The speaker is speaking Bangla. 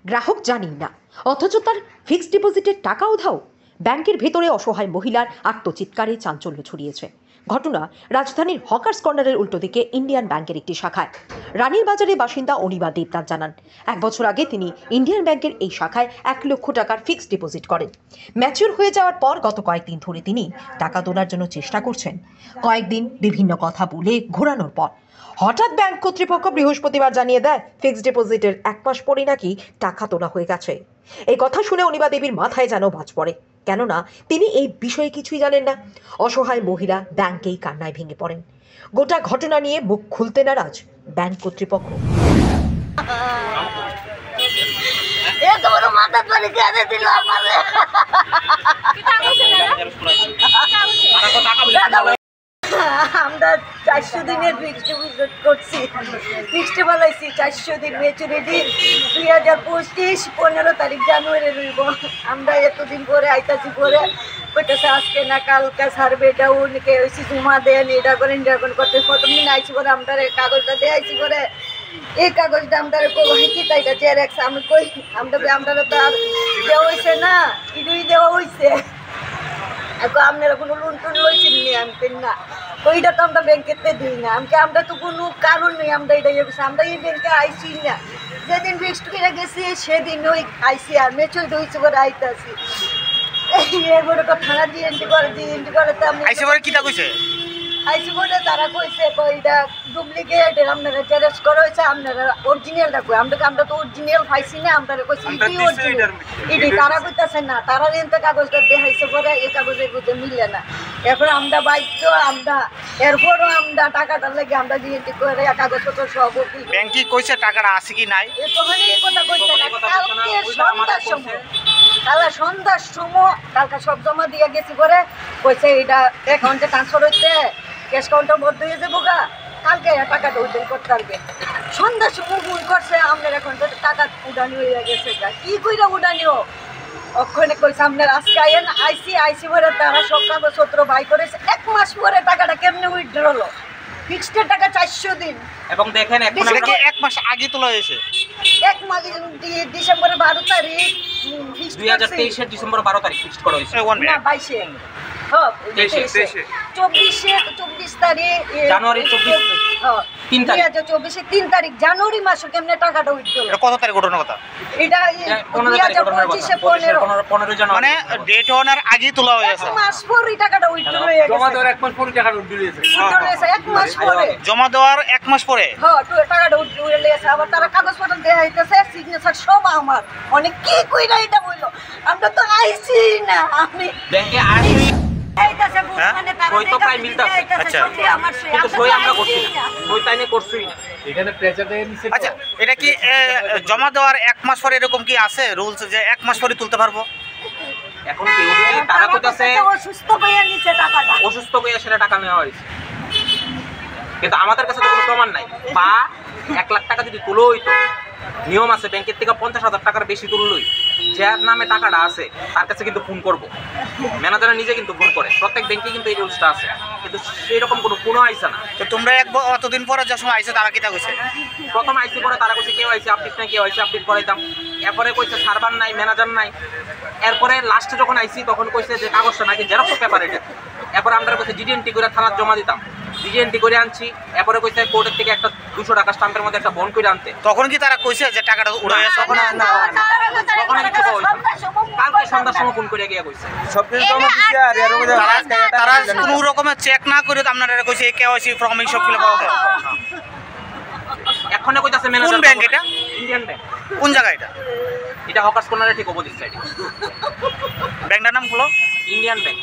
গ্রাহক জানেই না, অথচ তার ফিক্সড ডিপোজিটের টাকা উধাও। ব্যাংকের ভেতরে অসহায় মহিলার আত্মচিৎকারে চাঞ্চল্য ছড়িয়েছে। ঘটনা রাজধানীর হকার্স কর্নারের উল্টো দিকে ইন্ডিয়ান ব্যাংকের একটি শাখায়। রানীর বাজারে বাসিন্দা অনিমা দেবনাথ জানান, 1 বছর আগে তিনি ইন্ডিয়ান ব্যাংকের এই শাখায় 1 লক্ষ টাকার ফিক্সড ডিপোজিট করেন। ম্যাচিউর হয়ে যাওয়ার পর গত কয়েকদিন ধরে তিনি টাকা তোলার জন্য চেষ্টা করছেন। কয়েকদিন বিভিন্ন কথা বলে ঘোরানোর পর হঠাৎ ব্যাংক কর্তৃপক্ষ বৃহস্পতিবার জানিয়ে দেয় ফিক্সড ডিপোজিটের 1 মাস পরে নাকি টাকা তোলা হয়ে গেছে। এই কথা শুনে অনিমা দেবীর মাথায় যেন বাজ পড়ে, কেননা তিনি এই বিষয়ে কিছুই জানেন না। অসহায় মহিলা ব্যাংকেই কান্নায় ভেঙে পড়েন। গোটা ঘটনা নিয়ে মুখ খুলতে নারাজ ব্যাংক কর্তৃপক্ষ। আমরা 400 দিনের ফিক্সড ডিপোজিট করছি, ফিক্সড বলাইছি 400 দিন ম্যাচুরিটি 2025 15 তারিখ জানুয়ারি রইব। আমরা এতদিন পরে আইতাছি পরে কইতেছে আজকে না কালকে সার্ভে ডাউন কে হইছি জমা দেন এটা করেন করতে প্রথম দিন আইছি পরে আমরা কাগজটা দিয়ে আইছি পরে এই কাগজটা আমরা কই কি তাইটা জেরক্স আমি কই আমরা তো আর দেওয়া হইছে না, ইডুই দেওয়া হইছে। এখন আপনারা কোনো লোন টোন লইছেন নি আনতেন না, ওইটা তো আমরা ব্যাংকেতে দিই না। আমরা তো কোনো কারণ নেই আমরা এটা আমরা এই ব্যাংকে আইসি না। যেদিন ফিক্সড করে গেছি সেদিন ওই আইসি আর মেচুর হয়েছে করে আইতাছি। এবারে তো থানা জিএনটি করে তো আমি আইসি পরে কিটা কইছে? আইসি বলে তারা কইছে কইটা ডুপ্লিকেট আপনারা জেরক্স করা হয়েছে, আপনারা অরিজিনালটা কই। আমরা তো অরিজিনাল পাইছি না, আমরা কইছি ইডি তারা কইতাছে না, তারা এনতে কাগজটা দেখাইছে পরে এই কাগজের মধ্যে মিলে না। এখন আমরা বাধ্য আমরা এরপরও আমরা টাকাটা লাগে আমরা জিএনটি করে কাগজপত্র সব ব্যাংকে কইছে টাকাটা আছে কি নাই এতখানি এই কথা কইছে না। কালকে সন্ধ্যার সময় কালকে সব জমা দিয়ে গেছি করে কইছে এটা অ্যাকাউন্টে ট্রান্সফার হইতে ক্যাশ কাউন্টার বন্ধ হয়ে যাবো গা, কালকে টাকাটা উদ্ধার করতে পারবে। সন্ধ্যার সময় ভুল করছে আপনার এখন তো টাকা উড়ানি হয়ে গেছে গা, কি কইরা উড়ানিও ওখানে কইছে আপনার আজকে আইন আইসি পরে তারা সব কাগজপত্র বাই করেছে। 1 মাস পরে টাকাটা কেমনে উইথড্র হলো? ফিক্সড টাকা 400 দিন এবং দেখেন এখন আমরা 1 মাস আগে তোলা হয়েছে। 1 মাস ডিসেম্বরের 12 তারিখ 2023 এর ডিসেম্বর 12 তারিখ ফিক্সড করা হয়েছে। না 22 24 তারিখ জানুয়ারি 3 তারিখ জানুয়ারি মাসে কেমনে টাকাটা উইথড্র হলো? এটা কত তারিখ ঘটনার কথা? এটা 15 জানুয়ারি মানে ডেট হওয়ার আগেই তোলা হয়েছে। 1 মাস পরে টাকাটা উইথড্র হয়ে গেছে। জমা দেওয়ার 1 মাস পরে টাকাটা উইথড্র হয়েছে। 1 মাস পরে জমা দেওয়ার 1 মাস পরে টাকাটা উইথড্র হয়ে গেছে। আবার তারা কাগজপত্র দেখাইতেছে সিগনেচার সব আমার। অনেক কি কইরা এটা বললো, আমরা তো আইছি না। আমি ব্যাংকে আসি এইটাছে মানে তারা সই তো প্রায় মিলতাছে। আচ্ছা কিন্তু সই আমরা করছি না, সই তাইনে করছই না এখানে প্রেসারে নিচে। আচ্ছা এটা কি জমা দেওয়ার 1 মাস পরে এরকম কি আছে রুলস যে 1 মাস পরে তুলতে পারবো? এখন কি তারা কইতাছে অসুস্থ হয়ে নিচে টাকাটা, অসুস্থ হয়ে সেটা টাকা নেওয়া হয়েছে, কিন্তু আমাদের কাছে তো কোনো প্রমাণ নাই। বা 1 লাখ টাকা যদি তুলো হইতো, নিয়ম আছে ব্যাংকের থেকে 50,000 টাকার বেশি তুললই যার নামে টাকাটা আছে তার কাছে কিন্তু ফোন করবো। ম্যানেজার নিজে কিন্তু ফোন করে, প্রত্যেক ব্যাংকে কিন্তু এই রুলসটা আছে, কিন্তু সেই রকম কোনো আইসা না। তো তোমরা অতদিন পরে যে সময় আইসে তারা কিটা কইছে? প্রথম আইসি পরে তারা কইছে কেউ আইসে আপডেট নাই, কেউ আইসে আপডেট করাইতাম। এরপরে কইছে সার্ভার নাই, ম্যানেজার নাই। এরপরে লাস্টে যখন আইসি তখন কইছে যে কাগজটা নাকি জেরক্স পেপার এটা। এরপরে আমরা কইছে জিডিএনটি করে থানার জমা দিতাম, জিডিএনটি করে আনছি। এরপরে কইছে কোর্টের থেকে একটা 200 টাকা স্ট্যাম্পের মধ্যে একটা বন্ড করে আনতে। তখন কি তারা কইছে যে টাকাটা উড়ে গেছে? তখন না, কালকে সন্ধ্যার সময় ফোন করে গিয়ে কইছে সব কিছু জমা দিছে। আর এর মধ্যে তারা কোনো রকমের চেক না করে আপনারা কইছে কেওয়াইসি ফর্ম এই সব ফিল আপ করতে। এখন কইতাছে ম্যানেজার। কোন ব্যাংক এটা? Indian bank. কোন জায়গা এটা? এটা হকার্স কর্নারের ঠিক অপোজিট সাইডে। ব্যাংকটার নাম হলো ইন্ডিয়ান ব্যাংক।